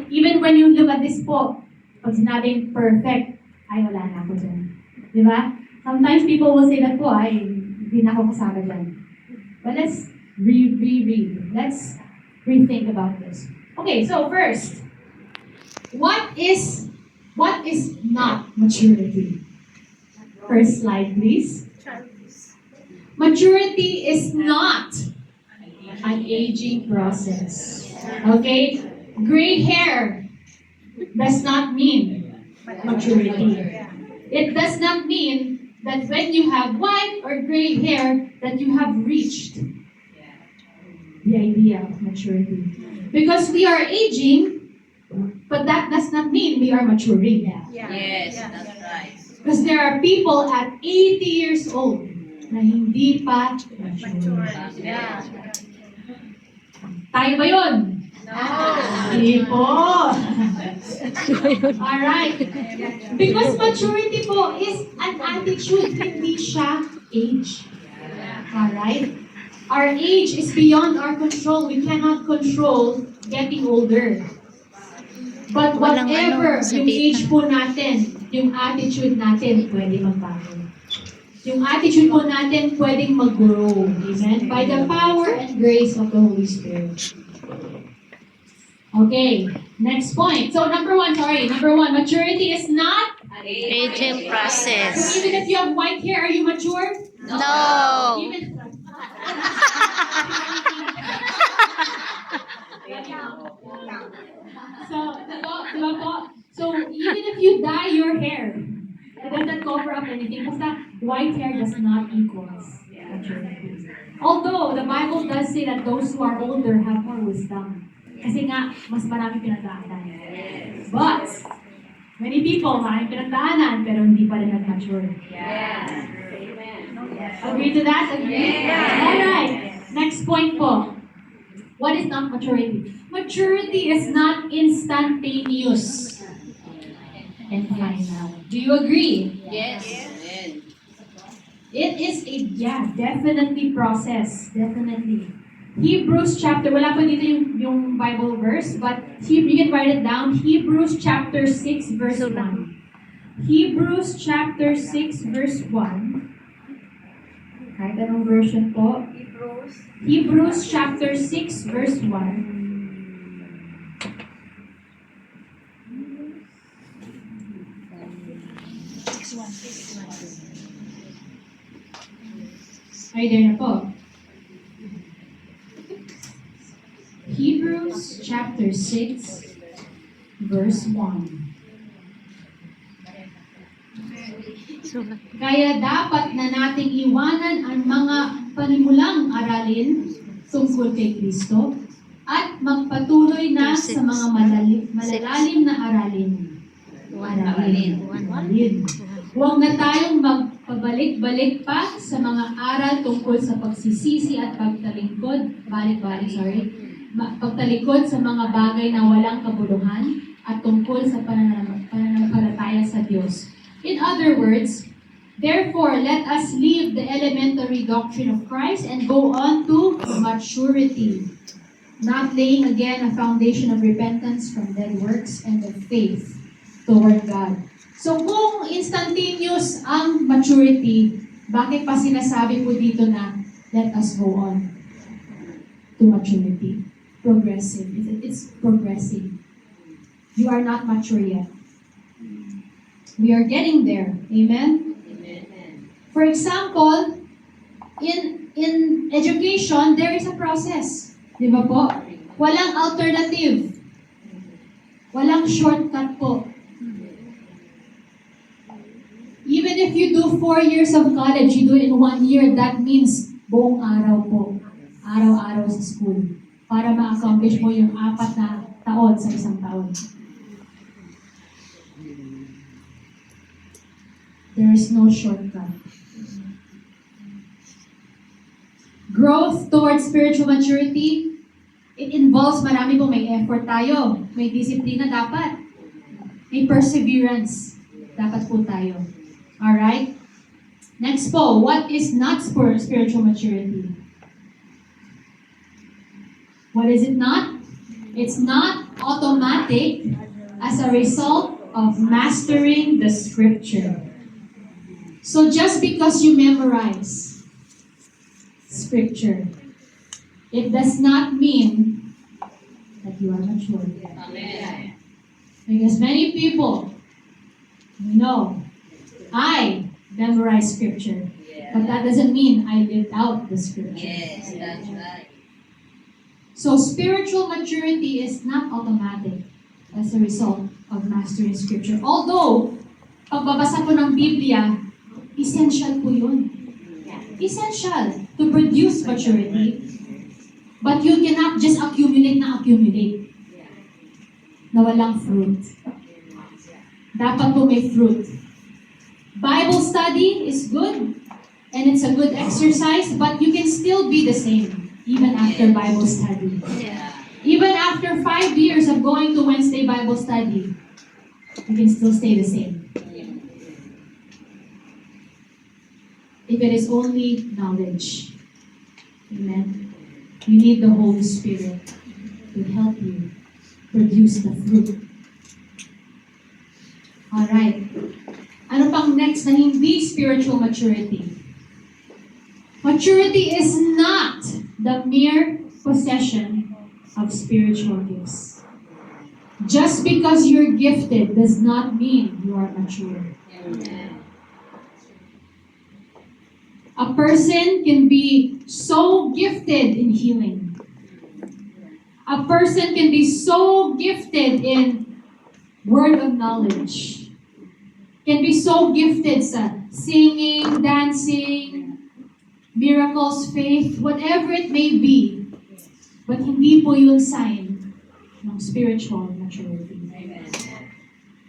Even when you look at this po, pag sinabing perfect, ay wala na ako dyan. Di ba? Sometimes people will say that po, ay hindi na ako kasama dyan. But let's reread. Let's rethink about this. Okay, so first, what is not maturity? First slide, please. Maturity is not an aging process. Okay? Gray hair does not mean maturity. It does not mean that when you have white or gray hair that you have reached the idea of maturity. Because we are aging, but that does not mean we are maturing. Yes, that's right. Because there are people at 80 years old na hindi pa mature. Yeah. Tayo ba yun? No. Hindi po. Alright. Because maturity po is an attitude, hindi siya age. Alright? Our age is beyond our control. We cannot control getting older. But whatever yung age po natin, yung attitude natin, pwede magbago. Yung attitude po natin, pwedeng mag-grow. Amen? By the power and grace of the Holy Spirit. Okay, next point. So number one, maturity is not Aging So process. even if you have white hair, are you mature? No. Even So, diba po? So, even if you dye your hair, it doesn't cover up anything. Basta white hair does not equal maturity. Although, the Bible does say that those who are older have more wisdom. Kasi nga, mas marami pinagdaanan. But, many people, maraming pinagdaanan, pero hindi pa rin nag-mature. Agree to that? Agree? Alright. Next point po. What is not maturity? Maturity is not instantaneous and final. Do you agree? Yes. It is a, definitely process. Definitely. Hebrews chapter, wala pa dito yung Bible verse, but you can write it down. Hebrews chapter 6 verse 1. Hebrews chapter 6 verse 1. Kahit anong version po. Hebrews chapter 6 verse 1. Ay, there na po. Hebrews chapter 6 verse 1. Kaya dapat na nating iwanan ang mga panimulang aralin tungkol kay Kristo at magpatuloy na sa mga malalalim na aralin. Huwag na tayong magpabalik-balik pa sa mga aral tungkol sa pagsisisi at pagtalikod sa mga bagay na walang kabuluhan at tungkol sa pananampalataya sa Diyos. In other words, therefore, let us leave the elementary doctrine of Christ and go on to maturity, not laying again a foundation of repentance from dead works and of faith toward God. So kung instantaneous ang maturity, bakit pa sinasabi po dito na let us go on to maturity? Progressive. It's progressing. You are not mature yet. We are getting there. Amen? For example, in education, there is a process. Di ba po? Walang alternative. Walang shortcut po. Even if you do 4 years of college, you do it in 1 year, that means buong araw po. Araw-araw sa school. Para ma-accomplish mo yung 4 na taon sa isang taon. There is no shortcut. Growth towards spiritual maturity, it involves marami po, may effort tayo, may disiplina dapat, may perseverance dapat po tayo. Alright? Next po, what is not spiritual maturity? What is it not? It's not automatic as a result of mastering the scripture. So just because you memorize scripture, it does not mean that you are mature. Amen. Because many people, I memorize scripture, but that doesn't mean I lived out the scripture. Yes, that's right. So spiritual maturity is not automatic as a result of mastering scripture. Although, pagbabasa po ng Biblia, essential po yun. Essential to produce maturity. But you cannot just accumulate na walang fruit. Dapat po may fruit. Bible study is good, and it's a good exercise, but you can still be the same even after Bible study. Yeah. Even after 5 years of going to Wednesday Bible study, you can still stay the same. If it is only knowledge. Amen. You need the Holy Spirit to help you produce the fruit. Alright. Ano pang next na hindi spiritual maturity? Maturity is not the mere possession of spiritual gifts. Just because you're gifted does not mean you are mature. Amen. A person can be so gifted in healing. A person can be so gifted in word of knowledge. Can be so gifted sa singing, dancing, miracles, faith, whatever it may be. But hindi po yun sign ng spiritual maturity. Amen.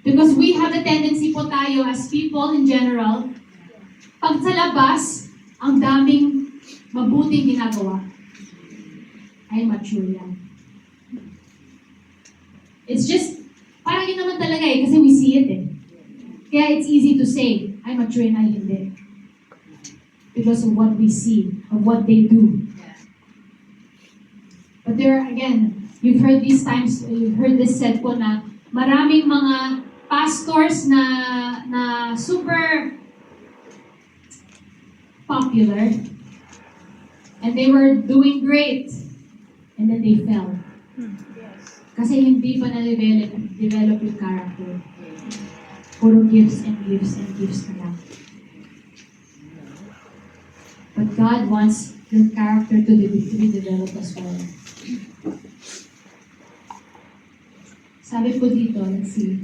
Because we have the tendency po tayo as people in general, pag sa labas, ang daming mabuting ginagawa, ay mature yan. It's just, parang yun naman talaga kasi we see it Kaya it's easy to say, ay mature na hindi. Because of what we see, of what they do. But there, again, you've heard this said po na maraming mga pastors na super popular and they were doing great and then they fell. Kasi hindi pa na-develop yung character. Puro gifts and gifts and gifts na lang. But God wants your character to be developed as well. Sabi po dito, let's see.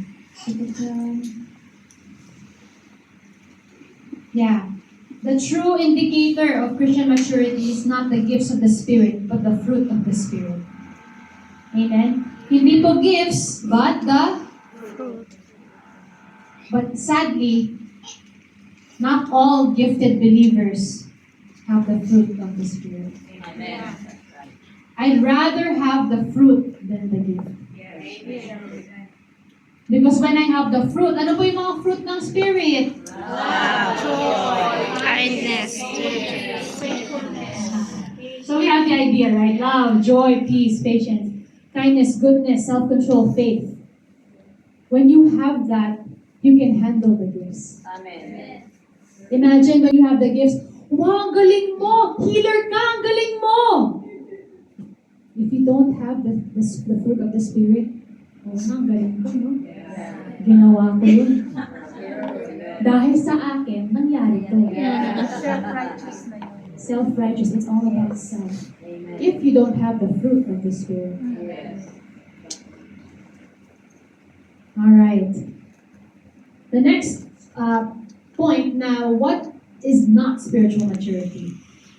Yeah. The true indicator of Christian maturity is not the gifts of the Spirit, but the fruit of the Spirit. Amen? Hindi po gifts, but But sadly, not all gifted believers have the fruit of the Spirit. Amen. I'd rather have the fruit than the gift. Because when I have the fruit, ano po yung mga fruit ng Spirit? Kindness. So we have the idea, right? Love, joy, peace, patience, kindness, goodness, self-control, faith. When you have that, you can handle the gifts. Amen. Imagine when you have the gifts, wow, ang galing mo! Healer ka, ang galing mo! If you don't have the fruit of the Spirit, oh, ang galing ko, no? Ginawa ko yun. Dahil sa akin, nangyari to. Self-righteous na yun. Self-righteous, it's all about self. If you don't have the fruit of the Spirit. Alright. The next point now, what is not spiritual maturity?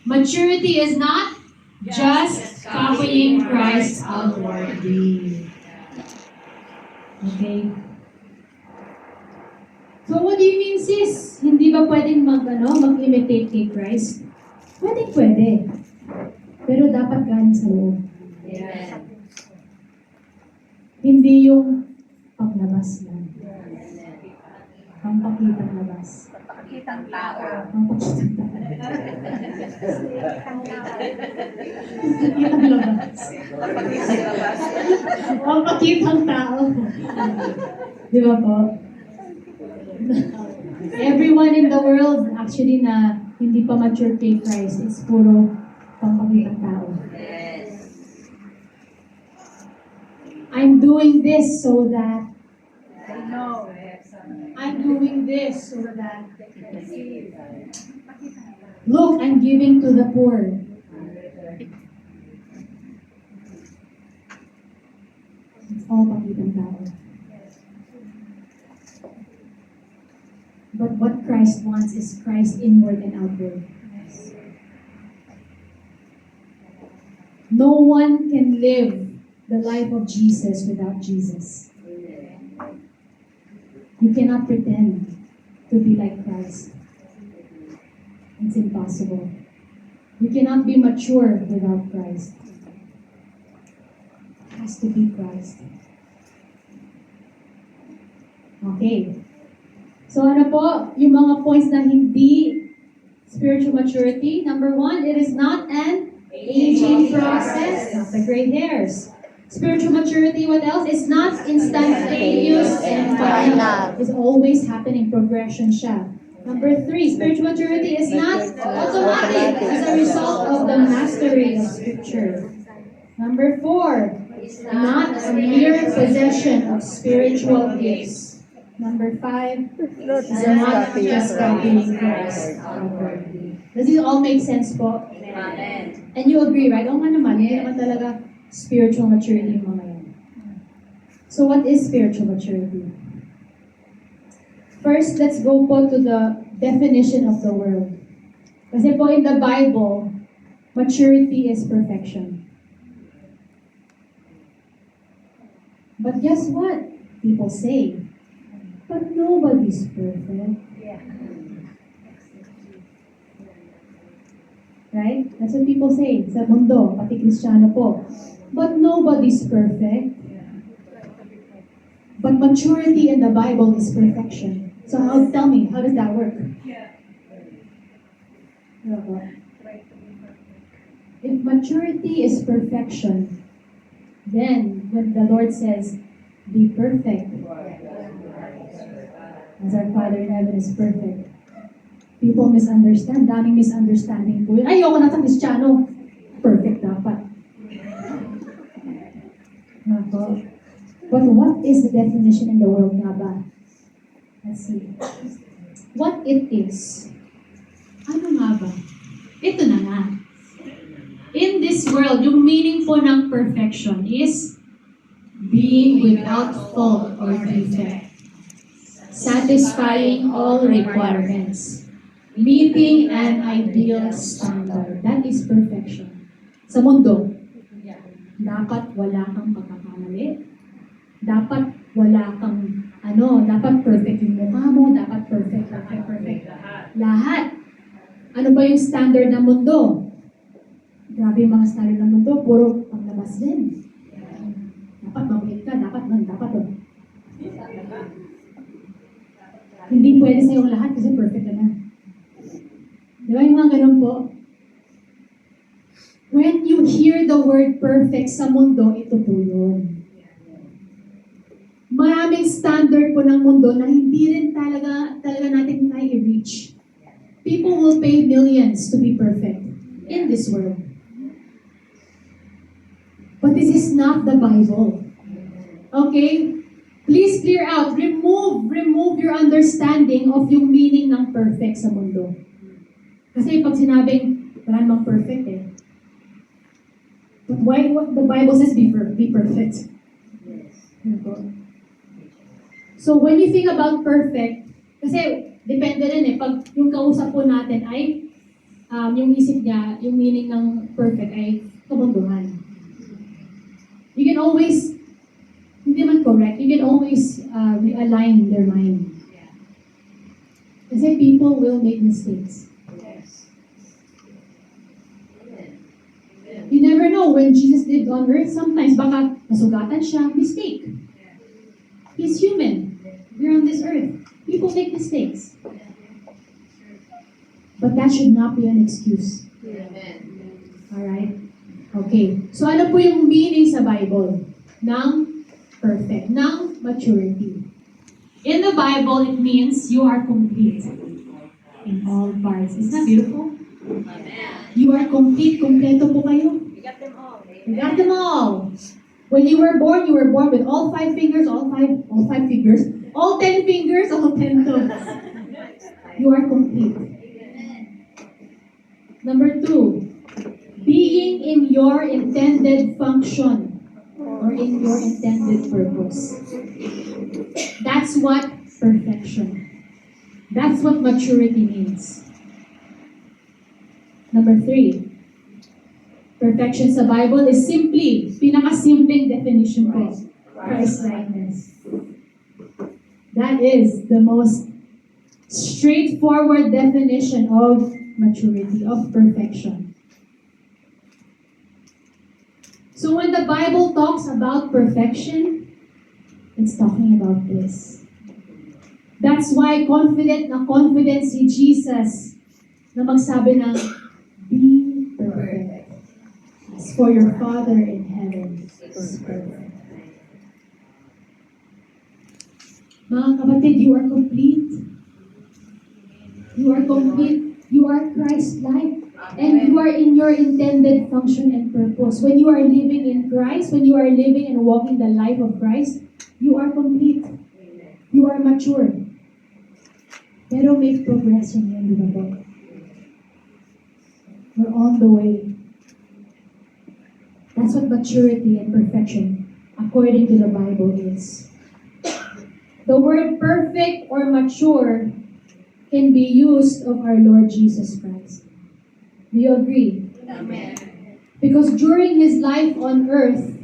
Maturity is not just copying Christ outwardly. Okay? So what do you mean, sis? Hindi ba pwedeng mag-imitate kay Christ? Pwede. Pero dapat galing sa loob. Amen. Hindi yung paglabas lang. Pampakitang labas. Pakitang tao. Pampakitang labas. Pakitang labas. O pakitang tao. Di ba po? Everyone in the world actually na hindi pa mature kay Christ is puro pampakitang tao. I'm doing this so that I'm doing this so that look, I'm giving to the poor. It's all pakitang tao. But what Christ wants is Christ inward and outward. No one can live the life of Jesus without Jesus. You cannot pretend to be like Christ. It's impossible. You cannot be mature without Christ. It has to be Christ. Okay. So ano po, yung mga points na hindi spiritual maturity. Number 1, it is not an aging process, not the gray hairs. Spiritual maturity, what else? It's not instantaneous and final. It's always happening, progression siya. Number 3, spiritual maturity is not automatic as a result of the mastery of Scripture. Number 4, not a mere possession of spiritual gifts. Number 5, is not just copying Christ outwardly. Does it all make sense po? Amen. And you agree, right? Oo nga naman, hindi naman talaga spiritual maturity yung mga yan. So what is spiritual maturity? First, let's go po to the definition of the word. Kasi po in the Bible, maturity is perfection. But guess what? People say, but nobody's perfect. Right? That's what people say sa mundo, pati Kristiyano po. But nobody's perfect. But maturity in the Bible is perfection. So tell me, how does that work? If maturity is perfection, then when the Lord says, be perfect, as our Father in heaven is perfect, people misunderstand. Daming misunderstanding po yun. Ayoko na sa Kristiyano. Perfect dapat. Nako. But what is the definition in the world nga ba? Let's see. What it is. Ano nga ba? Ito na nga. In this world, yung meaning po ng perfection is being without fault or defect, satisfying all requirements, meeting an ideal standard. That is perfection. Sa mundo, dapat wala kang pagkakamali. Dapat wala kang, dapat perfect yung mukha mo, dapat perfect. Lahat. Ano ba yung standard ng mundo? Grabe yung mga standard ng mundo, puro panglabas din. Dapat mabait ka, dapat. Hindi pwede sa'yo lahat kasi perfect ka na. Di ba yung mga ganun po? When you hear the word perfect sa mundo, ito po yun. Maraming standard po ng mundo na hindi rin talaga natin kaya i-reach. People will pay millions to be perfect in this world. But this is not the Bible. Okay? Please clear out, remove your understanding of yung meaning ng perfect sa mundo. Kasi pag sinabing, wala namang perfect eh. But why what the Bible says be perfect? So when you think about perfect, kasi depende rin eh, pag yung kausap po natin ay, yung isip niya, yung meaning ng perfect ay kabunduhan. You can always, hindi man correct, you can always realign their mind. Kasi people will make mistakes. You never know, when Jesus lived on earth, sometimes baka nasugatan siya, mistake. He's human. We're on this earth. People make mistakes. But that should not be an excuse. Alright? Okay. So ano po yung meaning sa Bible ng perfect, ng maturity? In the Bible, it means you are complete in all parts. Isn't that beautiful? You are complete. Kompleto po kayo. We got them all. You got them all. When you were born with all 5 fingers, all five fingers, all 10 fingers, all 10 toes. You are complete. Number 2, being in your intended function or in your intended purpose. That's what perfection. That's what maturity means. Number 3, perfection sa Bible is simply, pinakasimpleng definition ko, Christ-likeness. That is the most straightforward definition of maturity, of perfection. So when the Bible talks about perfection, it's talking about this. That's why confident si Jesus na magsabi ng, be perfect. As for your Father in heaven is perfect. Mga kapatid, you are complete. You are complete. You are Christ-like. And you are in your intended function and purpose. When you are living in Christ, when you are living and walking the life of Christ, you are complete. You are mature. Pero may progression yan, di ba po? We're on the way. That's what maturity and perfection, according to the Bible, is. The word perfect or mature can be used of our Lord Jesus Christ. Do you agree? Amen. Because during his life on earth,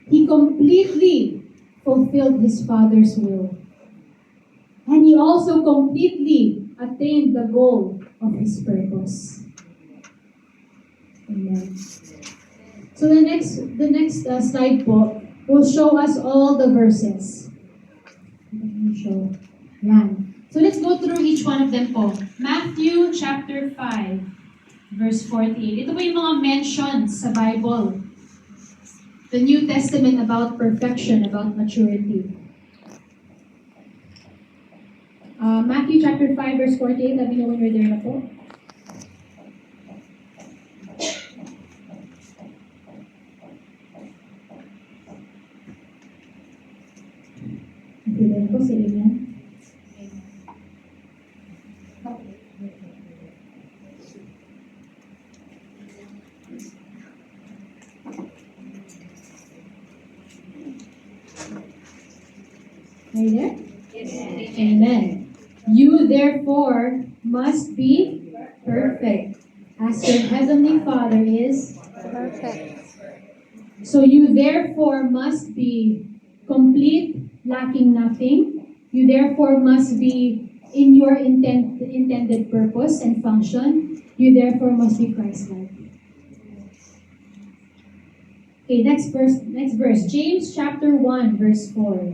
he completely fulfilled his Father's will. And he also completely attained the goal of his purpose. Amen. So the next slide po will show us all the verses. Show. Yan. So let's go through each one of them po. Matthew chapter 5, verse 48. Ito po yung mga mentions sa Bible. The New Testament about perfection, about maturity. Matthew chapter 5, verse 48. Let me know when you're there na po. Amen po sa inyo. Are you there? Yes. Amen. You therefore must be perfect, as your heavenly Father is Perfect. So you therefore must be complete, lacking nothing. You therefore must be in your intended purpose and function. You therefore must be Christ-like. Okay, next verse. James chapter 1, verse 4.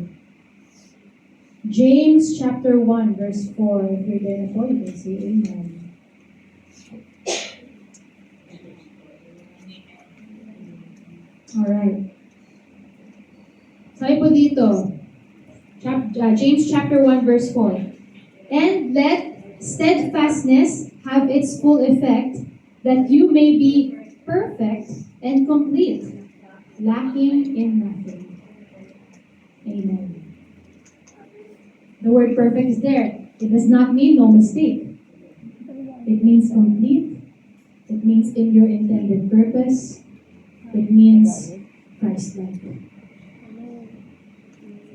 James chapter 1, verse 4. If you're there na po, you can say amen. Alright. Sabi po dito, James chapter 1 verse 4. And let steadfastness have its full effect, that you may be perfect and complete, lacking in nothing. Amen. The word perfect is there. It does not mean no mistake. It means complete. It means in your intended purpose. It means Christ-like.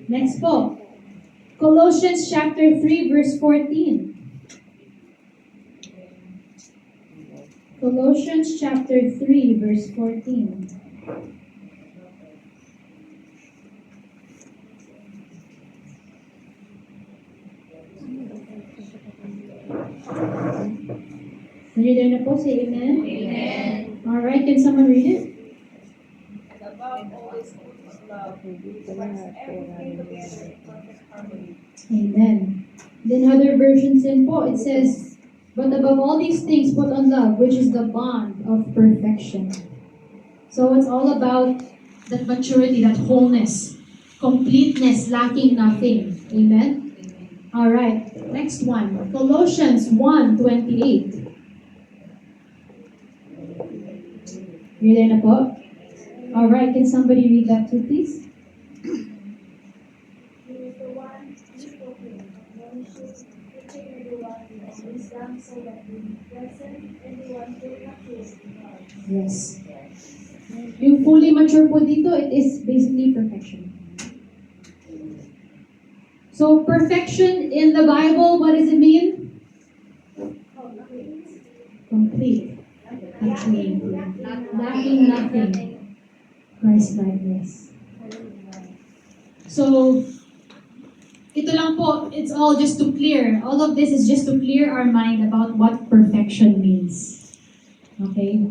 Next po. Colossians chapter 3 verse 14. Colossians chapter 3 verse 14. Ready na po, say amen? Amen. Alright, can someone read it? Above all is love. Everything together in perfect harmony. Amen. Then other versions in po, it says, But above all these things, put on love, which is the bond of perfection. So it's all about that maturity, that wholeness, completeness, lacking nothing. Amen? All right. Next one. Colossians 1:28. You're there na po? All right. Can somebody read that too, please? He is the one who spoken of knowledge, teaching everyone of wisdom, so that in present everyone will mature in God. Yes. Yung fully mature po dito, it is basically perfection. So perfection in the Bible, what does it mean? Complete. Complete. Lacking nothing. Christ-likeness. So, ito lang po, it's all just to clear. All of this is just to clear our mind about what perfection means. Okay?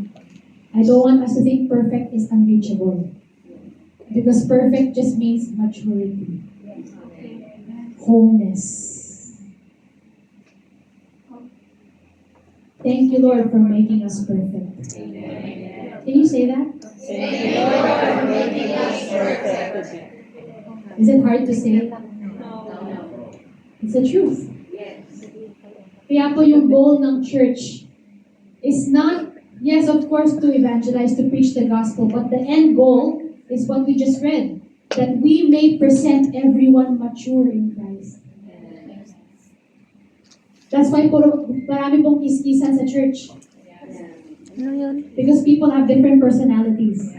I don't want us to think perfect is unreachable. Because perfect just means maturity. Wholeness. Thank you, Lord, for making us perfect. Can you say that? Is it hard to say? It's the truth. Kaya po yung goal ng church is not, yes, of course, to evangelize, to preach the gospel, but the end goal is what we just read, that we may present everyone mature in Christ. That's why marami pong kiskisan sa church. Ano yun? Because people have different personalities.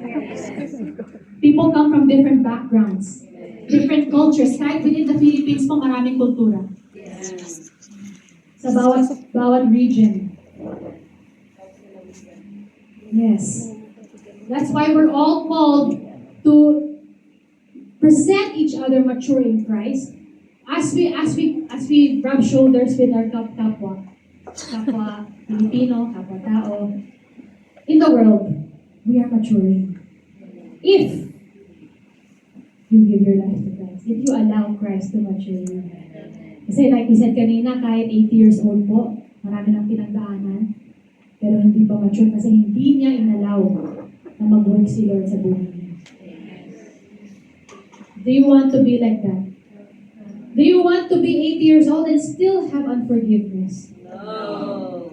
People come from different backgrounds, different cultures. Kahit within the Philippines po, maraming kultura. Sa bawat region. Yes. That's why we're all called to present each other mature in Christ as we rub shoulders with our kapwa Filipino, kapwa tao. In the world, we are maturing. If you give your life to Christ, if you allow Christ to mature you. Kasi like we said kanina, kahit 80 years old po, marami nang pinagdaanan, pero hindi pa mature kasi hindi niya inalaw na mag-work si Lord sa buhay niya. Do you want to be like that? Do you want to be 80 years old and still have unforgiveness? No.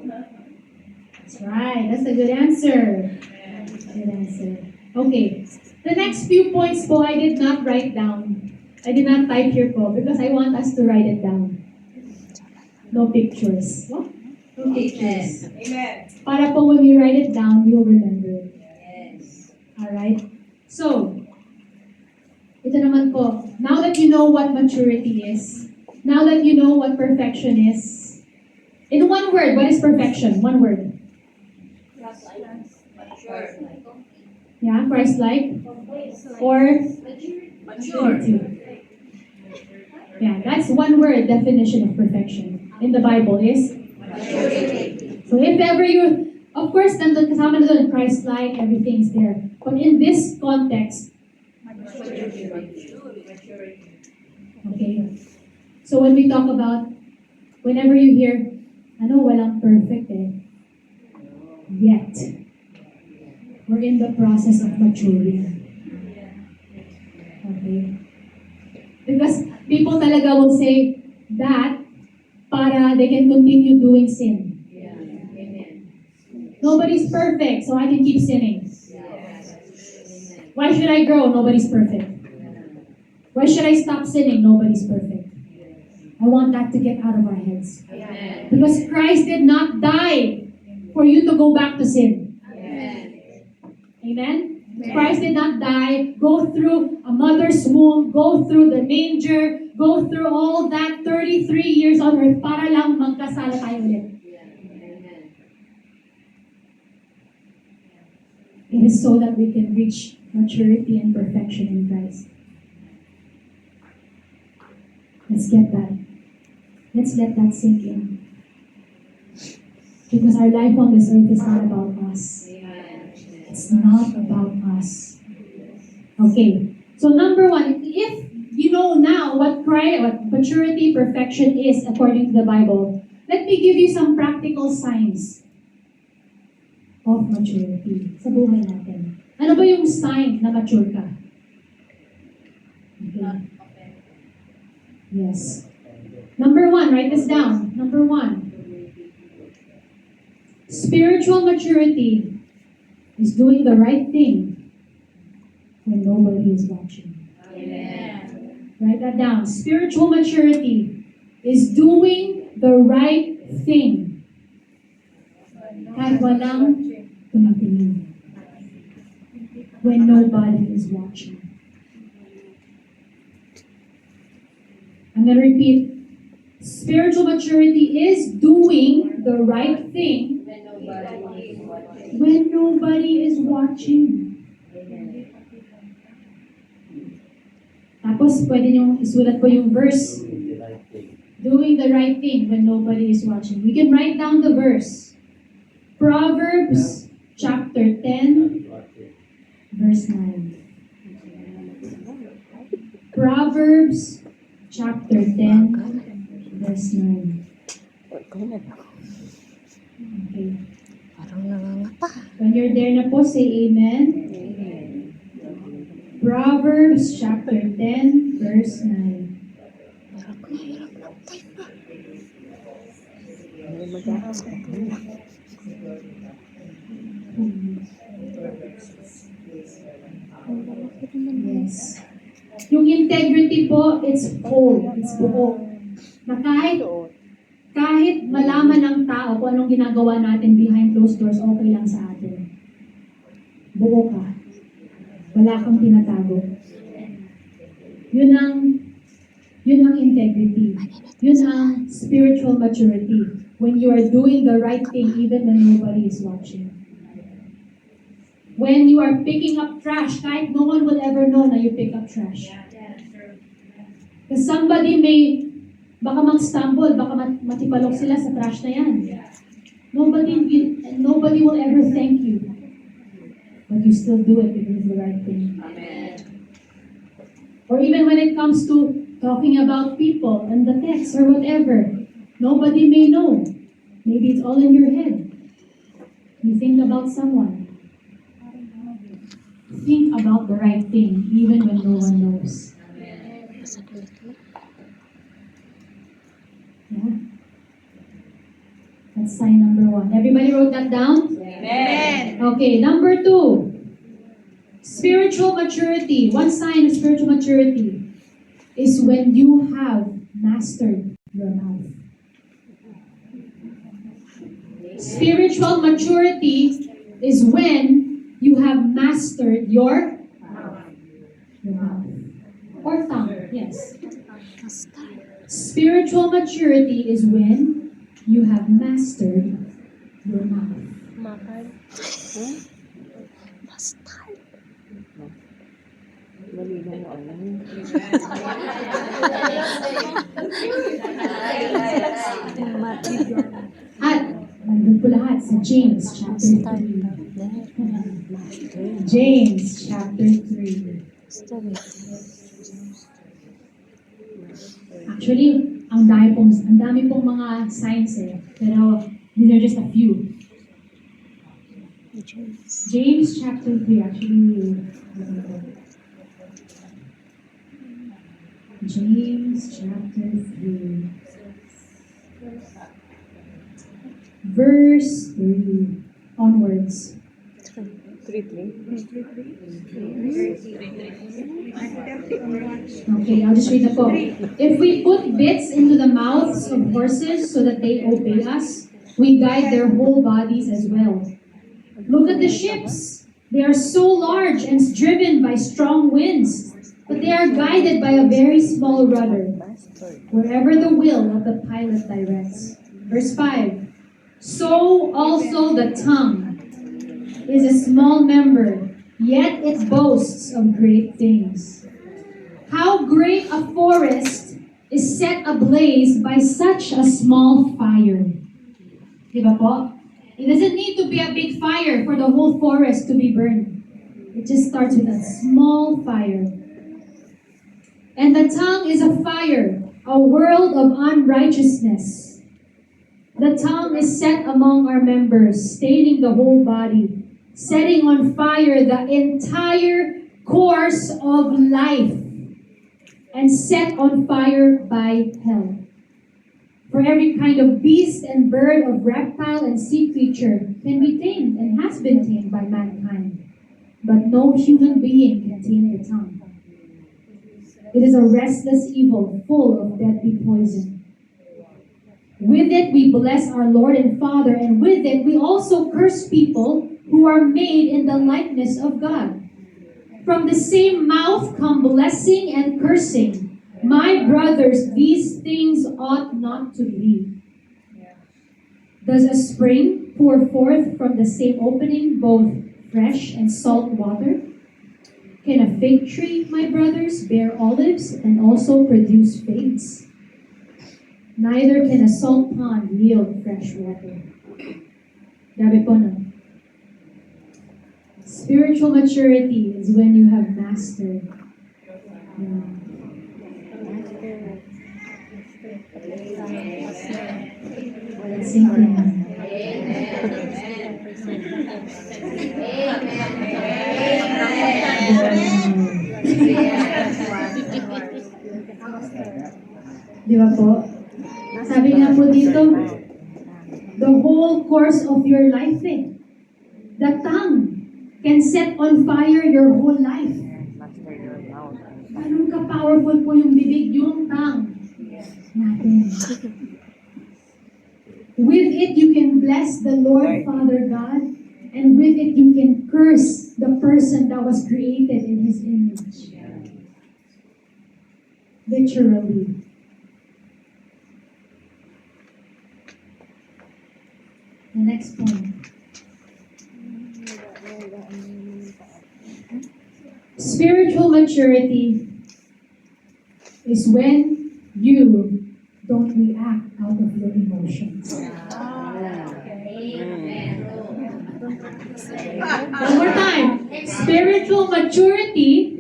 That's right. That's a good answer. Good answer. Okay. The next few points po, I did not write down. I did not type here po because I want us to write it down. No pictures. What? No pictures. Amen. Para po when we write it down, we will remember it. Yes. Alright? So, ito naman po. Now that you know what maturity is, now that you know what perfection is, in one word, what is perfection? One word. Yeah, Christ-like. Or maturity. Yeah, that's one word definition of perfection in the Bible is maturity. So if ever you, of course, nandun kasama na doon, Christ-like, everything's there. But in this context, okay. So when we talk about, whenever you hear, ano, walang perfect eh. Yet, we're in the process of maturing. Okay? Because people talaga will say that para they can continue doing sin. Nobody's perfect, so I can keep sinning. Why should I grow? Nobody's perfect. Why should I stop sinning? Nobody's perfect. I want that to get out of our heads. Because Christ did not die for you to go back to sin. Amen? Christ did not die, go through a mother's womb, go through the manger, go through all that 33 years on earth para lang magkasala tayo ulit. It is so that we can reach maturity and perfection in Christ. Let's get that. Let's let that sink in. Because our life on this earth is not about us. It's not about us. Okay. So number one, if you know now what maturity, perfection is according to the Bible, Let me give you some practical signs of maturity sa buhay natin. Ano ba yung sign na mature ka? Okay. Yes. Number 1, write this down. Number 1. Spiritual maturity is doing the right thing when nobody is watching. Amen. Write that down. Spiritual maturity is doing the right thing kahit walang tumatingin. When nobody is watching. I'm going to repeat. Spiritual maturity is doing the right thing when nobody is watching. Tapos, pwede niyong isulat po yung verse. Doing the right thing when nobody is watching. We can write down the verse. Proverbs chapter 10, verse 9. Proverbs chapter 10, verse 9. Okay. Parang nangangapa. When you're there na po, say amen. Proverbs chapter 10, verse 9. Parang mahirap ng type na. May mag-aaras ka na. Yes. Yung integrity po, it's whole. It's buo. Na kahit malaman ng tao kung anong ginagawa natin behind closed doors, okay lang sa atin. Buo ka. Wala kang tinatago. Yun ang integrity. Yun ang spiritual maturity. When you are doing the right thing even when nobody is watching. When you are picking up trash, kahit no one will ever know na you pick up trash. Because somebody may, baka mag-stumble, baka matipalok sila sa trash na yan. Nobody will ever thank you. But you still do it because it's the right thing. Amen. Or even when it comes to talking about people and the text or whatever, nobody may know. Maybe it's all in your head. You think about someone. Think about the right thing, even when no one knows. Yeah. That's sign number 1. Everybody wrote that down? Amen. Okay, number 2. Spiritual maturity. One sign of spiritual maturity is when you have mastered your mouth. Spiritual maturity is when you have mastered your mouth. Or tongue, yes. Spiritual maturity is when you have mastered your mouth. Bastard. At, nandun po lahat sa James chapter 3. James chapter 3. Actually, ang dami pong mga signs eh. Pero, these are just a few. James chapter 3, actually, James chapter 3, verse 3 onwards. Okay, I'll just read the quote. If we put bits into the mouths of horses so that they obey us, we guide their whole bodies as well. Look at the ships. They are so large and driven by strong winds, but they are guided by a very small rudder, wherever the will of the pilot directs. Verse 5. So also the tongue is a small member, yet it boasts of great things. How great a forest is set ablaze by such a small fire. Diba po? It doesn't need to be a big fire for the whole forest to be burned. It just starts with a small fire. And the tongue is a fire, a world of unrighteousness. The tongue is set among our members, staining the whole body, setting on fire the entire course of life, and set on fire by hell. For every kind of beast and bird, of reptile and sea creature can be tamed and has been tamed by mankind. But no human being can tame the tongue. It is a restless evil full of deadly poison. With it we bless our Lord and Father, and with it we also curse people who are made in the likeness of God. From the same mouth come blessing and cursing. My brothers, these things ought not to be. Does a spring pour forth from the same opening both fresh and salt water? Can a fig tree, my brothers, bear olives and also produce figs? Neither can a salt pond yield fresh water. Grabe po, no? Spiritual maturity is when you have mastered. Sing it. Di ba po? Sabi nga po dito, the whole course of your life the tongue can set on fire your whole life. Ganun ka-powerful po yung bibig, yung tongue natin. With it, you can bless the Lord Father God, and with it, you can curse the person that was created in His image. Literally. The next point. Spiritual maturity is when you don't react out of your emotions. One more time. Spiritual maturity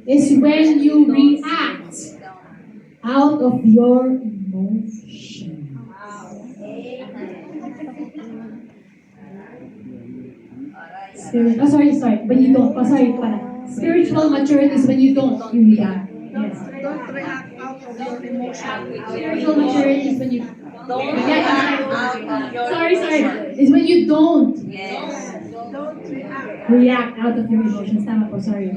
is when you react out of your emotions. Sorry. When you don't. Sorry pala. Spiritual maturity is when you don't. You react. Yes. Don't react out of your emotion. Spiritual maturity is when you Don't react out of your Sorry. Is when you don't Don't react. react out of your emotions. Tama po, sorry.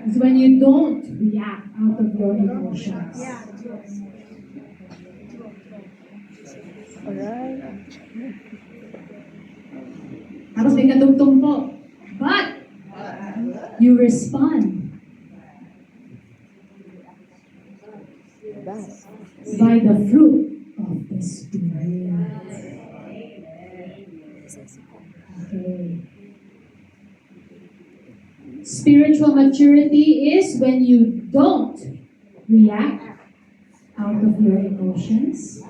It's when you don't react out of your emotions. Alright. Tapos may katugtong po. But, you respond by the fruit of the Spirit. Okay. Spiritual maturity is when you don't react out of your emotions,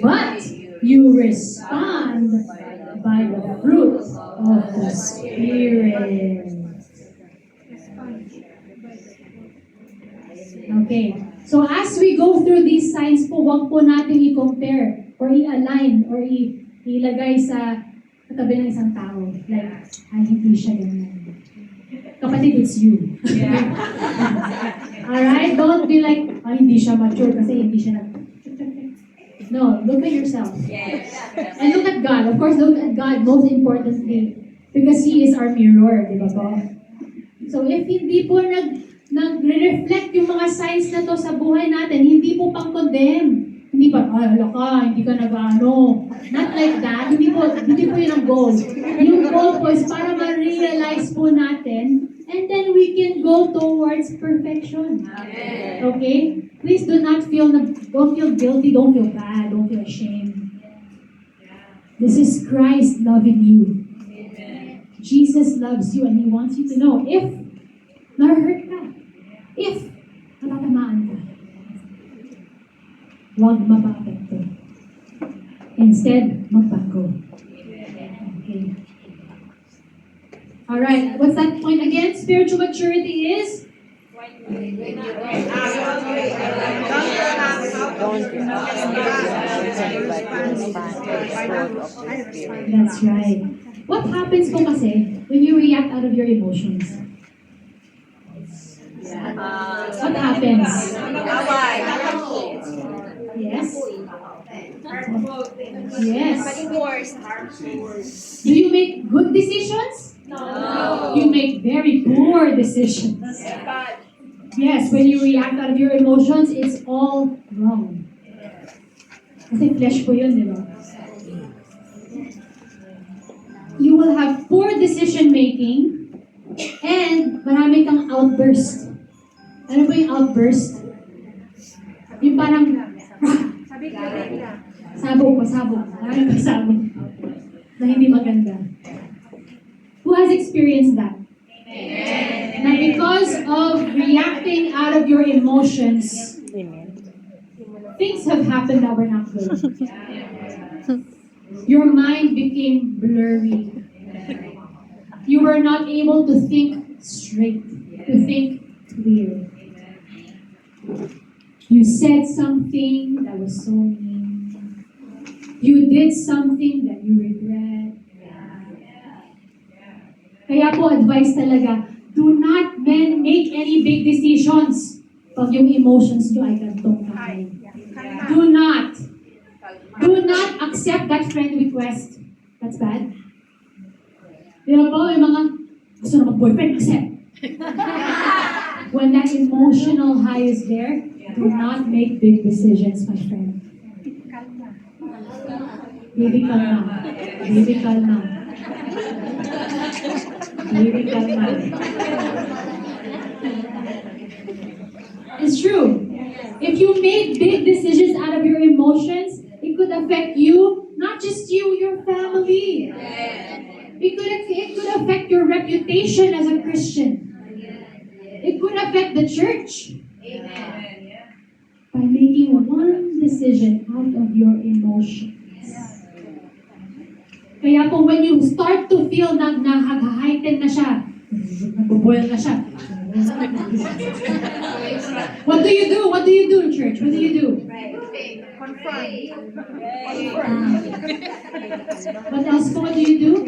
but you respond by the fruit of the Spirit. Okay. So as we go through these signs po, huwag po natin i-compare or i-align or ilagay sa katabi ng isang tao. Like, ay, hindi siya ganyan. Kapatid, it's you. Alright? Don't be like, ay, hindi siya mature kasi hindi siya No, look at yourself. And look at God. Of course, look at God most importantly because He is our mirror, di ba po? So if hindi po nagre-reflect yung mga signs na to sa buhay natin, hindi po pang-condemn. Hindi pa, ay, hala ka, hindi ka nag-ano. Not like that. Hindi po yun ang goal. Yung goal po is para ma-realize po natin and then we can go towards perfection. Okay? Please don't feel guilty, don't feel bad, don't feel ashamed. This is Christ loving you. Jesus loves you and He wants you to know if na-hurt ka, if natatamaan ka, huwag mapapekto. Instead, magbago. Okay. Alright, what's that point again? Spiritual maturity is? Don't That's right. What happens po kasi when you react out of your emotions? What happens? Yes? Yes. Do you make good decisions? No. You make very poor decisions. Yes, when you react out of your emotions, it's all wrong. Kasi flesh po yun, di ba? You will have poor decision making and marami kang outburst. Ano ba yung outburst? Yung parang, sabog. Maraming pasabog. Na hindi maganda. Who has experienced that? Amen. Na because of reacting out of your emotions, things have happened that were not good. Your mind became blurry. You were not able to think straight, to think clear. You said something that was so mean. You did something that you regret. Kaya po, advice talaga, do not then make any big decisions pag yung emotions nyo ay gantong kahay. Do not accept that friend request. That's bad. Di ba po, yung mga gusto na mag-boyfriend, accept. When that emotional high is there, do not make big decisions, my friend. Baby, kalma. Baby, kalma. Baby, kalma. It's true. If you make big decisions out of your emotions, it could affect you, not just you, your family. It could affect your reputation as a Christian. It could affect the church. By making one decision out of your emotions. Kaya po when you start to feel na nag-heighten na siya, nagbo-boil na siya. What do you do? What do you do in church? What do you do? What else po? What do you do?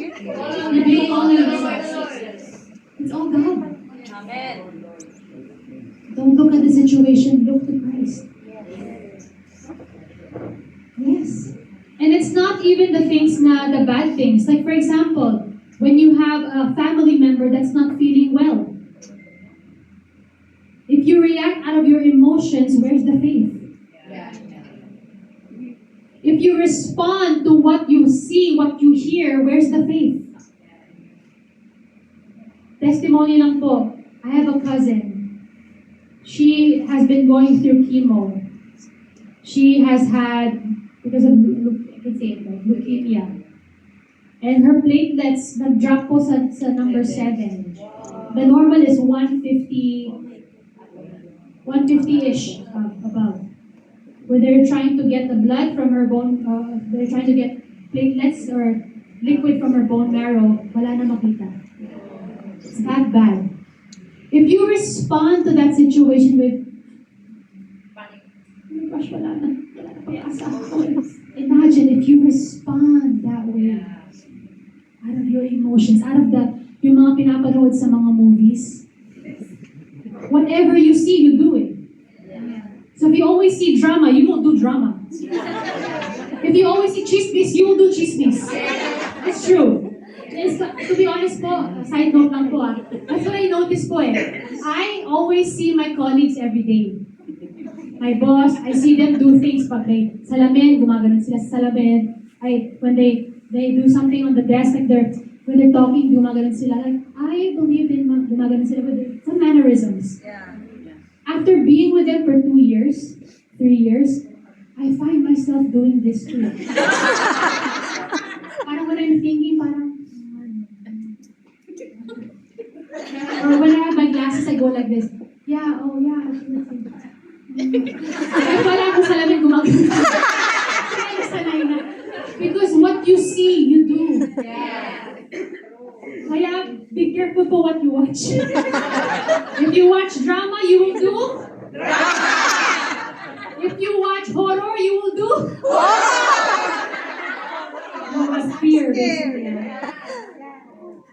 You do all of this. It's all God. Don't look at the situation, look to Christ. Yes. And it's not even the things the bad things. Like for example, when you have a family member that's not feeling well. If you react out of your emotions, where's the faith? If you respond to what you see, what you hear, where's the faith? Testimony lang po. I have a cousin. She has been going through chemo. She has had, because of, I can say it, leukemia. And her platelets nag-drop po sa number 7. The normal is 150-ish above. Where they're trying to get the blood from her bone, they're trying to get platelets or liquid from her bone marrow, wala na makita. It's that bad. If you respond to that situation with, oh my gosh, wala na pag-asa ako. Imagine if you respond that way, out of your emotions, out of yung mga pinapanood sa mga movies. Whatever you see, you do it. So if you always see drama, you won't do drama. If you always see chismis, you will do chismis. It's true. To be honest po, side note lang po that's what I noticed po I always see my colleagues every day. My boss, I see them do things pag may salamin, gumaganon sila sa salamin. When they do something on the desk, like when they're talking, gumaganon sila. Like, I believe in gumaganon sila with some mannerisms. After being with them for 2 years, 3 years, I find myself doing this too. Parang when I'm thinking, or when I have my glasses, I go like this. Yeah, oh yeah. Kaya pala ako sa lamin gumagano. Kaya sanay na. Because what you see, you do. Kaya be careful for what you watch. If you watch drama, you will do drama. If you watch watch horror, you will do? No, mas fear, basically.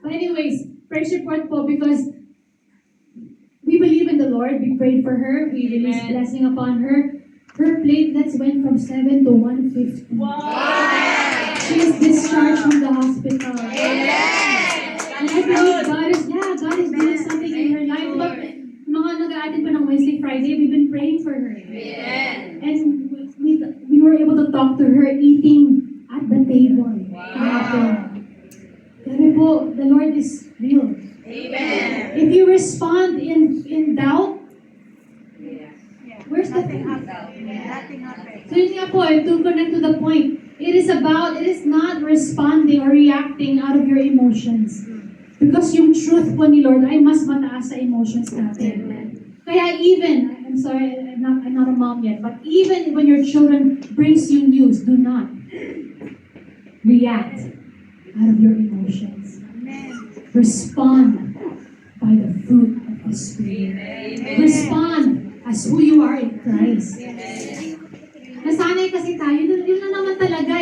But anyways, praise report po because we believe in the Lord. We prayed for her. We released blessing upon her. Her platelets went from 7 to 150. She is discharged from the hospital. And I believe God is doing something in her life. But mga nag-aatin pa ng Wednesday, Friday, we've been praying for her. And we were able to talk to her eating at the table. Kaya po, the Lord is real. If you respond in doubt, where's the faith? So yun nga po, to connect to the point, it is not responding or reacting out of your emotions. Because yung truth po ni Lord ay mas mataas sa emotions natin. Kaya even, I'm sorry, I'm not a mom yet, but even when your children brings you news, do not react out of your emotions. Respond by the fruit of the Spirit. Respond as who you are in Christ. Nasanay kasi tayo, yun lang naman talaga.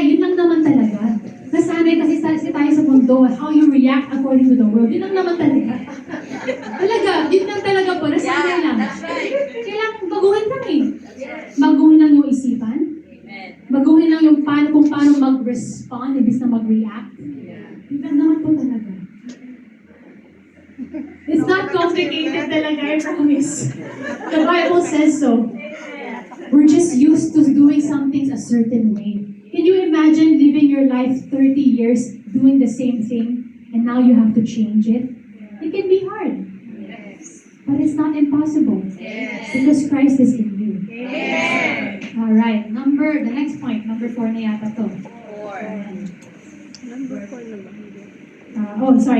Nasanay kasi tayo sa mundo, how you react according to the world. Yun lang naman talaga. Yun lang talaga po, nasanay lang. Kailangan baguhin lang eh. Baguhin lang yung isipan. Baguhin lang yung kung paano mag-respond, ibig na mag-react. Yun lang naman po talaga. It's not complicated talaga, I promise. The Bible says so. We're just used to doing some things a certain way. Can you imagine living your life 30 years doing the same thing and now you have to change it? It can be hard. But it's not impossible. Because Christ is in you. Alright, the next point, number 4 na yata to.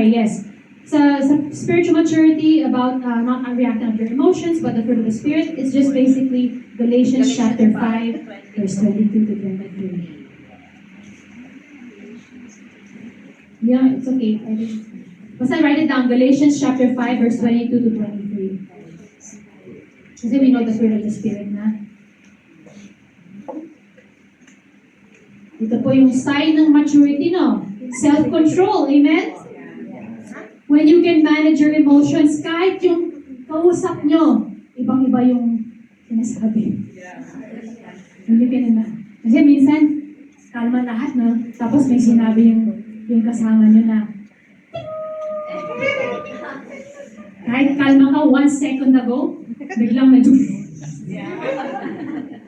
Yes. Sa spiritual maturity about not reacting to your emotions, but the fruit of the Spirit, it's just basically Galatians chapter 5, verse 22 to 23. Yeah, it's okay. Basta write it down, Galatians chapter 5, verse 22 to 23. Kasi we know the fruit of the Spirit na. Ito po yung sign ng maturity, no? Self-control, amen? When you can manage your emotions, kahit yung kausap nyo, ibang-iba yung sinasabi. When you can imagine. Kasi minsan, kalma lahat, no? Tapos may sinabi yung kasama nyo na, kahit kalma ka 1 second ago, biglang may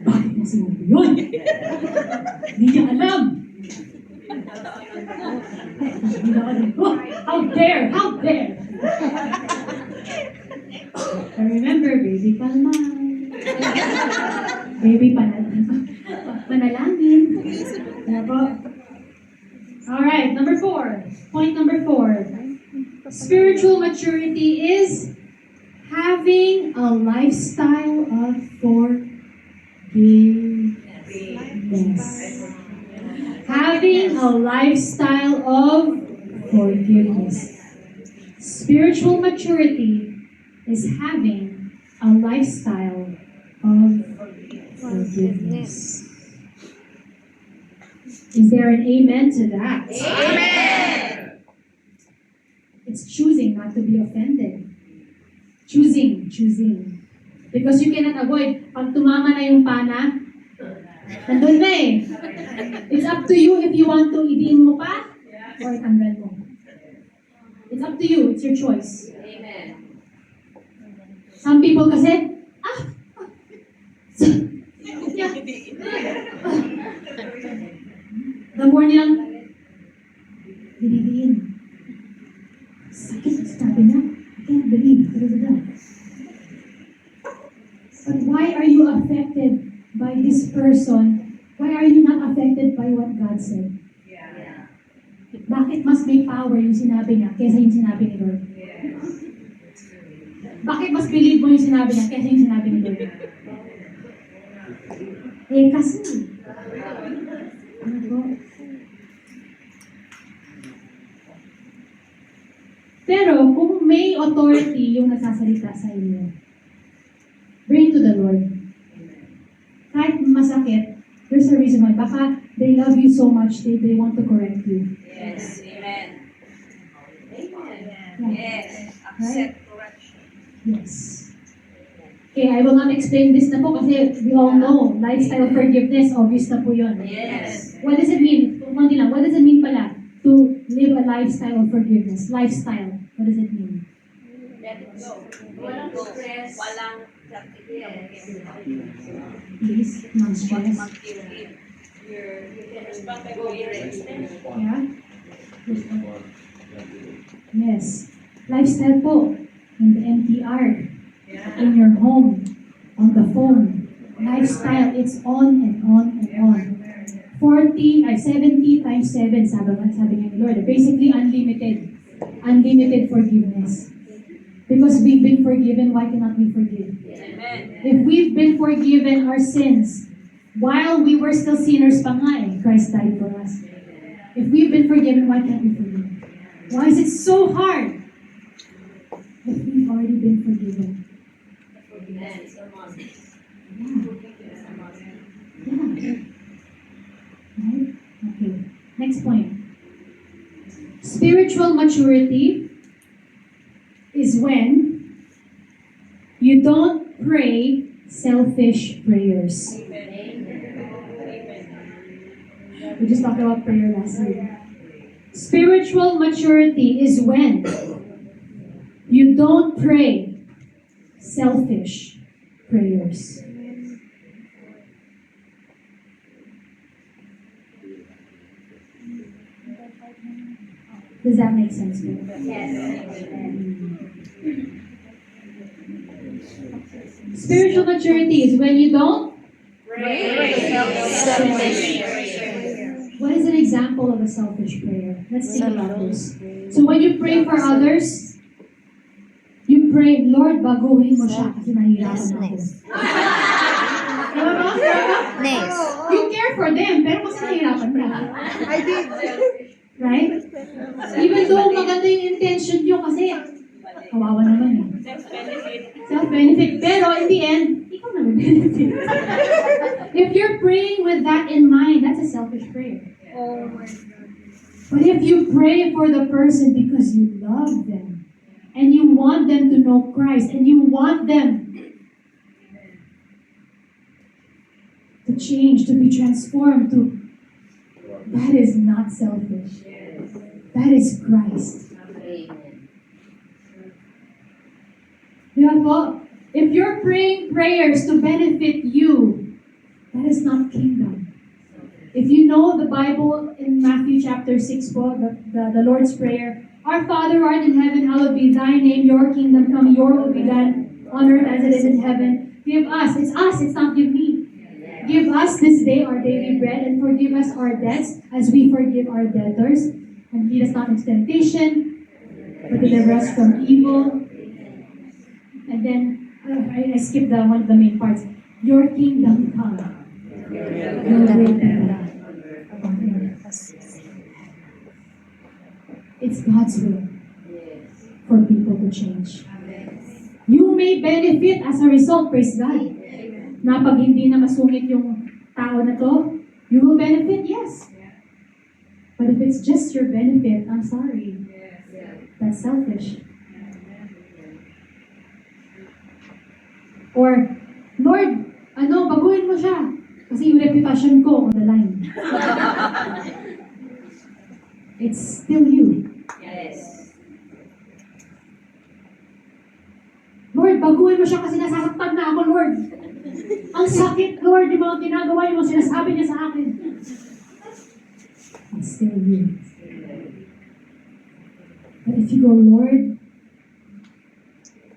bakit na sinabi yun? Hindi niya alam. How dare! But remember, baby, kalma. Baby, panalangin. Alright, number 4. Point number 4. Spiritual maturity is having a lifestyle of forgiveness. Having a lifestyle of forgiveness. Spiritual maturity is having a lifestyle of forgiveness. Is there an amen to that? Amen. It's choosing not to be offended. Choosing. Because you cannot avoid, pag tumama na yung pana, nandun na eh. It's up to you if you want to idiin mo pa or itanggal mo. It's up to you. It's your choice. Amen. Some people kasi, the more nilang dinidiin. Sakit, sabi niya. I can't believe. But why are you affected by this person? Why are you not affected by what God said? Bakit mas may power yung sinabi niya kaysa yung sinabi ni Lord? Bakit mas believe mo yung sinabi niya kaysa yung sinabi ni Lord? Kasi. Ano po? Pero kung may authority yung nagsasalita sa inyo, bring to the Lord. Kahit masakit, there's a reason why. Baka they love you so much, they want to correct you. Yes. Amen. Amen. Yeah. Yes. Accept correction. Yes. Okay, I will not explain this na po kasi we all know, lifestyle forgiveness, obvious na po yun. Yes. What does it mean? Kundi lang, what does it mean pala to live a lifestyle of forgiveness? Lifestyle, what does it mean? Let it go. Walang stress. Walang Please, non-stress. You can respond by going Yeah? Yes. Lifestyle po, in the MTR, in your home, on the phone. Lifestyle, it's on and on and on. 70 times 7, sabi nga ni Lord. Basically, unlimited. Unlimited forgiveness. Because we've been forgiven, why cannot we forgive? Amen. If we've been forgiven our sins, while we were still sinners pa nga eh, Christ died for us. If we've been forgiven, why can't we forgive? Why is it so hard? If we've already been forgiven. Forgiveness is a must. Yeah. Forgiveness is a must. Yeah. Right? Okay. Next point. Spiritual maturity is when you don't pray selfish prayers. We just talked about prayer last week. Spiritual maturity is when you don't pray selfish prayers. Does that make sense? Spiritual maturity is when you don't. What is an example of a selfish prayer? Let's think about this. So when you pray for others, you pray, Lord, baguhin mo siya kasi nahihirapan ako. Diba ba? Next. You care for them, pero kasi nahihirapan ka. I did. Right? Even though maganda yung intention nyo kasi kawawa naman eh. Self-benefit. Pero in the end, ikaw na benefit. If you're praying with that in mind, that's a selfish prayer. Oh my God. But if you pray for the person because you love them, and you want them to know Christ, and you want them to change, to be transformed, that is not selfish. That is Christ. Diba po? If you're praying prayers to benefit you, that is not kingdom. If you know the Bible in Matthew chapter 6 po, the Lord's Prayer, Our Father who art in heaven, hallowed be thy name, your kingdom come, your will be done on earth as it is in heaven. Give us, it's not give me. Give us this day our daily bread, and forgive us our debts as we forgive our debtors. And lead us not into temptation, but deliver us from evil. And then, I skipped one of the main parts. Your kingdom come. Your will be done on earth. It's God's will for people to change. You may benefit as a result, praise God. Na pag hindi na masungit yung tao na to, you will benefit, yes. But if it's just your benefit, I'm sorry. That's selfish. Or, Lord, baguhin mo siya. Kasi yung reputation ko on the line. It's still you. Yes. Lord, baguhin mo siya kasi nasasaktan na ako, Lord. Ang sakit, Lord, yung mga ginagawa yung mga sinasabi niya sa akin. It's still you. But if you go, Lord,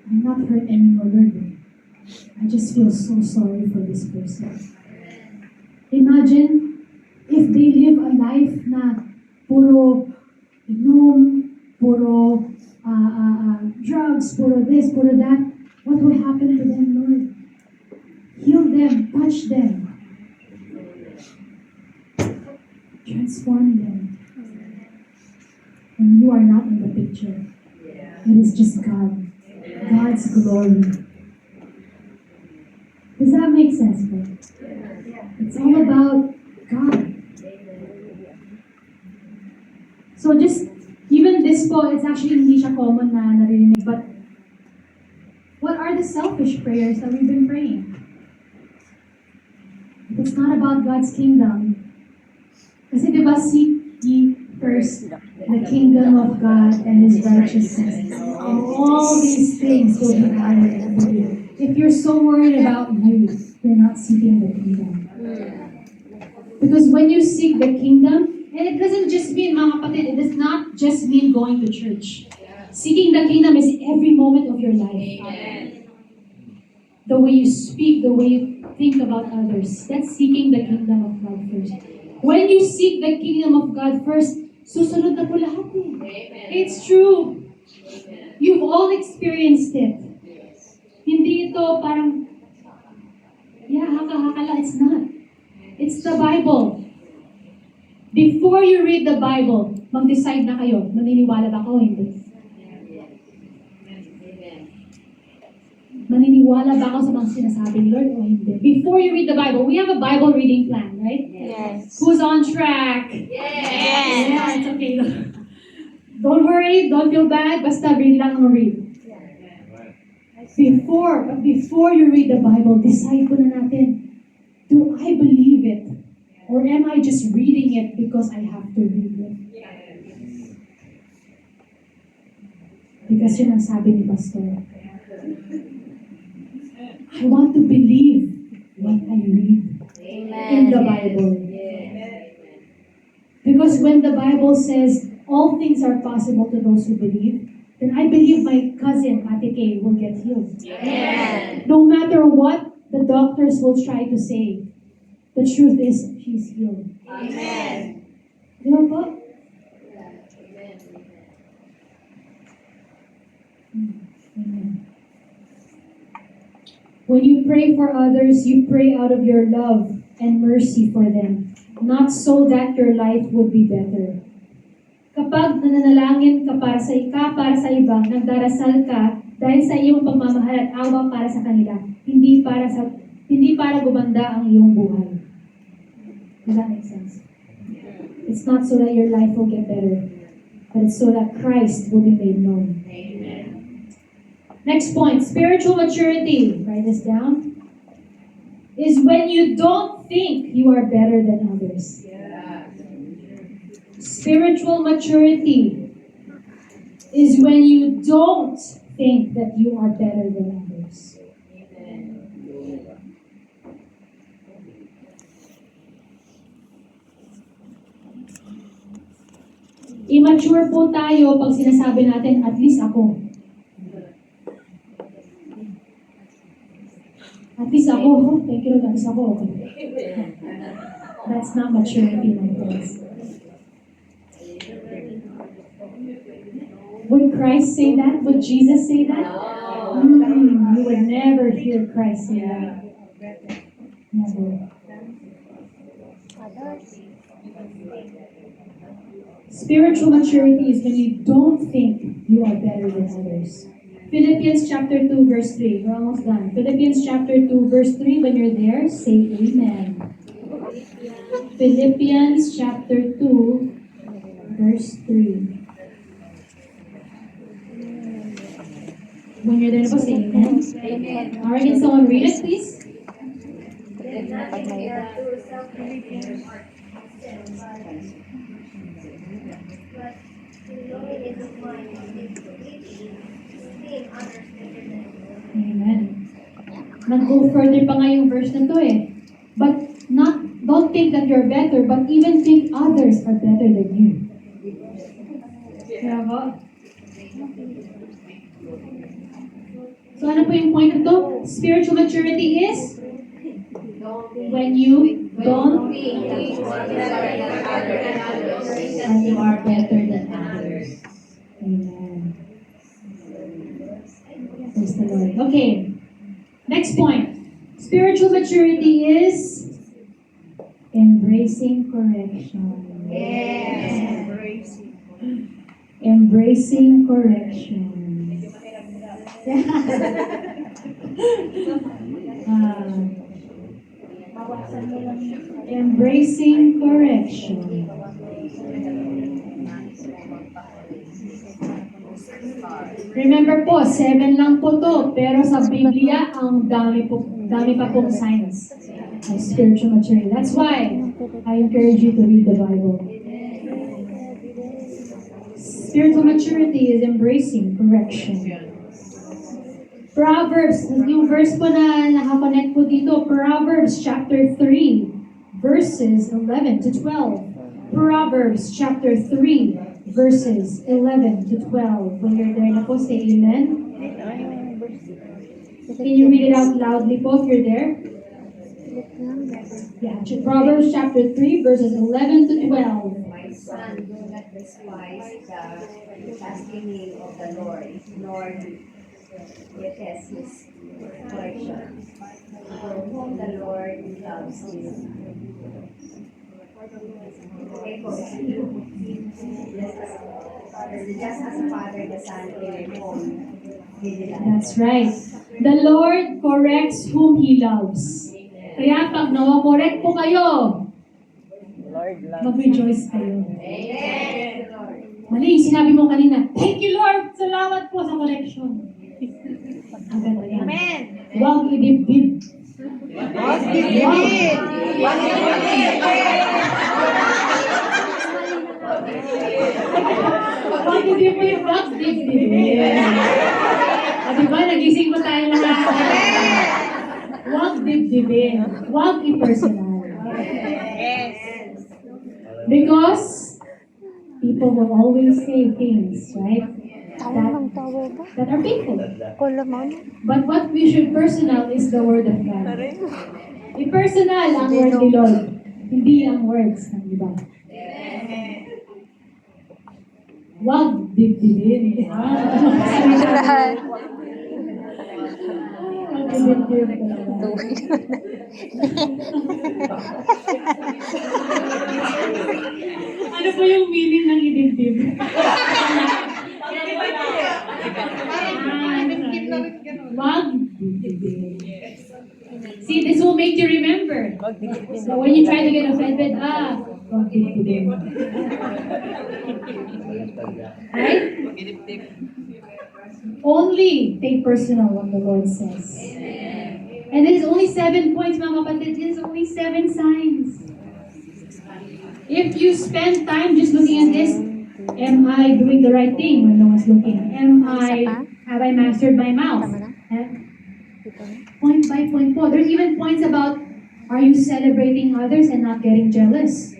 I'm not hurt anymore, Lord. I just feel so sorry for this person. Imagine if they live a life na puro inom, puro drugs, puro this, puro that. What will happen to them, Lord? Heal them, touch them, transform them. And you are not in the picture. It is just God. God's glory. Does that make sense, bro? It's all about God. So just, even this po, it's actually hindi siya common na narinig, but what are the selfish prayers that we've been praying? If it's not about God's kingdom, kasi diba, seek ye first the kingdom of God and His righteousness. All these things will be added unto you. If you're so worried about you, you're not seeking the kingdom. Because when you seek the kingdom, and it doesn't just mean, mga kapatid, it does not just mean going to church. Seeking the kingdom is every moment of your life. The way you speak, the way you think about others. That's seeking the kingdom of God first. When you seek the kingdom of God first, susunod na po lahat eh. It's true. You've all experienced it. Hindi ito parang, yeah, haka-haka lang. It's not. It's the Bible. Before you read the Bible, mag-decide na kayo, maniniwala ba ako o hindi? Maniniwala ba ako sa mga sinasabi ni Lord o hindi? Before you read the Bible, we have a Bible reading plan, right? Yes. Who's on track? Yes. Yeah, it's okay. Don't worry, don't feel bad, basta read lang ang read. Before you read the Bible, decide ko na natin, do I believe it? Or am I just reading it because I have to read it? Because yun ang sabi ni Pastor. I want to believe what I read in the Bible. Because when the Bible says all things are possible to those who believe, then I believe my cousin, Ate Kay, will get healed. Amen. No matter what the doctors will try to say, the truth is, she's healed. Amen. Di ba po? Amen. When you pray for others, you pray out of your love and mercy for them, not so that your life would be better. Kapag nananalangin ka para sa iba, nagdarasal ka dahil sa iyong pagmamahal at awa para sa kanila, hindi para gumanda ang iyong buhay. Does that make sense? It's not so that your life will get better, but it's so that Christ will be made known. Next point, spiritual maturity, write this down, is when you don't think you are better than others. Spiritual maturity is when you don't think that you are better than others. Immature po tayo pag sinasabi natin, at least ako. At least ako, thank you Lord, at least ako, okay. That's not maturity, my friends. Would Christ say that? Would Jesus say that? You would never hear Christ say that. Never. Spiritual maturity is when you don't think you are better than others. Philippians chapter 2 verse 3. We're almost done. Philippians chapter 2 verse 3. When you're there, say amen. Philippians chapter 2 verse 3. When you're there, say amen. Alright, can someone read it, please? Let nothing be done through self-reliance but in lowliness of mind and humility, esteem others better than yourself. Amen. Nag-go further pa nga yung verse na to eh. But don't think that you're better, but even think others are better than you. Kaya ba? So ano po yung point na to? Spiritual maturity is when you don't think that you are better than others. Amen. Praise the Lord. Okay. Next point. Spiritual maturity is embracing correction. Yes. Embracing correction. Awasan mo lang yun. Embracing correction. Remember po, 7 lang po to, pero sa Biblia, ang dami pa pong signs of spiritual maturity. That's why I encourage you to read the Bible. Spiritual maturity is embracing correction. Proverbs, yung verse po na nakakonect po dito, Proverbs chapter 3, verses 11 to 12. Proverbs chapter 3, verses 11 to 12. When you're there na po, say amen. Can you read it out loudly po if you're there? Yeah, Proverbs chapter 3, verses 11 to 12. My son, do not despise the chastening of the Lord, nor detest his correction. For whom the Lord loves you. Okay po, just as a father, the son, will home. That's right. The Lord corrects whom He loves. Kaya pag nawa-correct po kayo, mag-rejoice kayo. Amen. Mali, sinabi mo kanina, thank you Lord, salamat po sa correction. Ang ganda yan. Amen. Huwag idibdib. Huwag idibdib, huwag dibdibin. Diba, nagising mo tayo lahat. Huwag dibdibin. Huwag i-personal. Yes. Because people will always say things, right? That are painful. But what we should personal is the Word of God. I-personal ang Word ni Lord, hindi ang words ng iba. Huwag dibdibin. Huwag dibdibin. Ano po yung meaning ng idibdib? Wag dibdibin. See, this will make you remember. So when you try to get offended, wag dibdibin. Right? Only take personal what the Lord says. And it is only 7 points, mga kapatid. It is only 7 signs. If you spend time just looking at this, am I doing the right thing when no one's looking? Have I mastered my mouth? Point by point po. There's even points about, are you celebrating others and not getting jealous?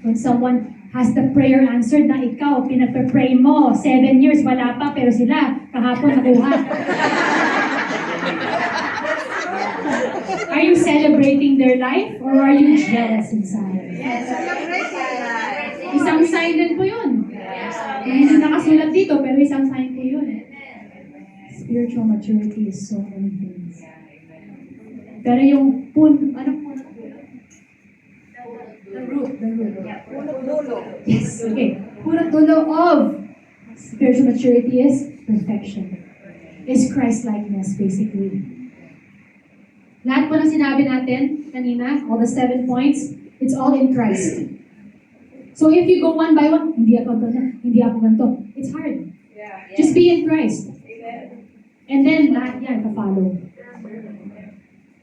When someone has the prayer answered na ikaw, pinagpe-pray mo, 7 years, wala pa, pero sila, kahapon nakuha. Are you celebrating their life or are you jealous inside? Isang sign din po yun. Hindi nakasulat dito, pero isang sign po yun. Spiritual maturity is so many things. Pero yung the root. Yes, okay. Punot dulo of spiritual maturity is perfection. Is Christ-likeness, basically. Lahat po ng sinabi natin kanina, all the 7 points, it's all in Christ. So if you go one by one, hindi ako ganito. It's hard. Just be in Christ. And then lahat yan, follow.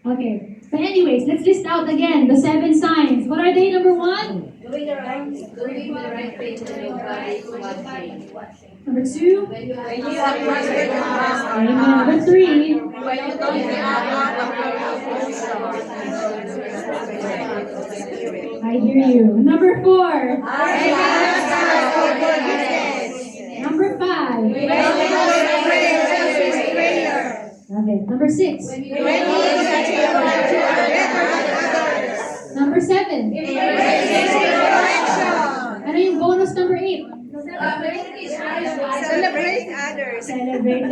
Okay. But anyways, let's list out again the 7 signs. What are they? Number 1? Doing the right thing when nobody is watching. Number 2? When you are trusted to Amen. Number 3? when you don't have God of your position. I hear you. Number 4? Number 5? Love it. Number 6? Number 7? Ano yung bonus number 8? Celebrate others. Celebrate.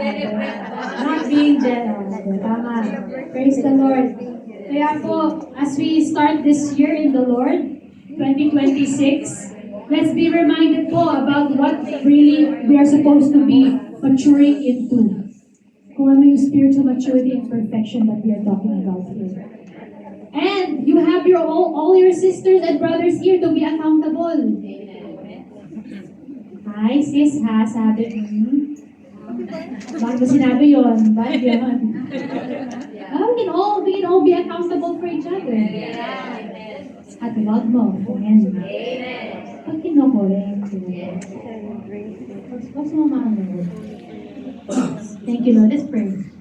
Not being jealous. Tama. Praise the Lord. Kaya po, as we start this year in the Lord, 2026, let's be reminded po about what really we are supposed to be maturing into. Kung ano yung spiritual maturity and perfection that we are talking about here. And And you have your all your sisters and brothers here to be accountable. Ay, sis ha, sabi, bakit mo sinabi yun? Bad yun. We can all be accountable for each other. At wag mo, friend. Pag kinokorek, wag mo maano. Thank you, Lord. Let's pray.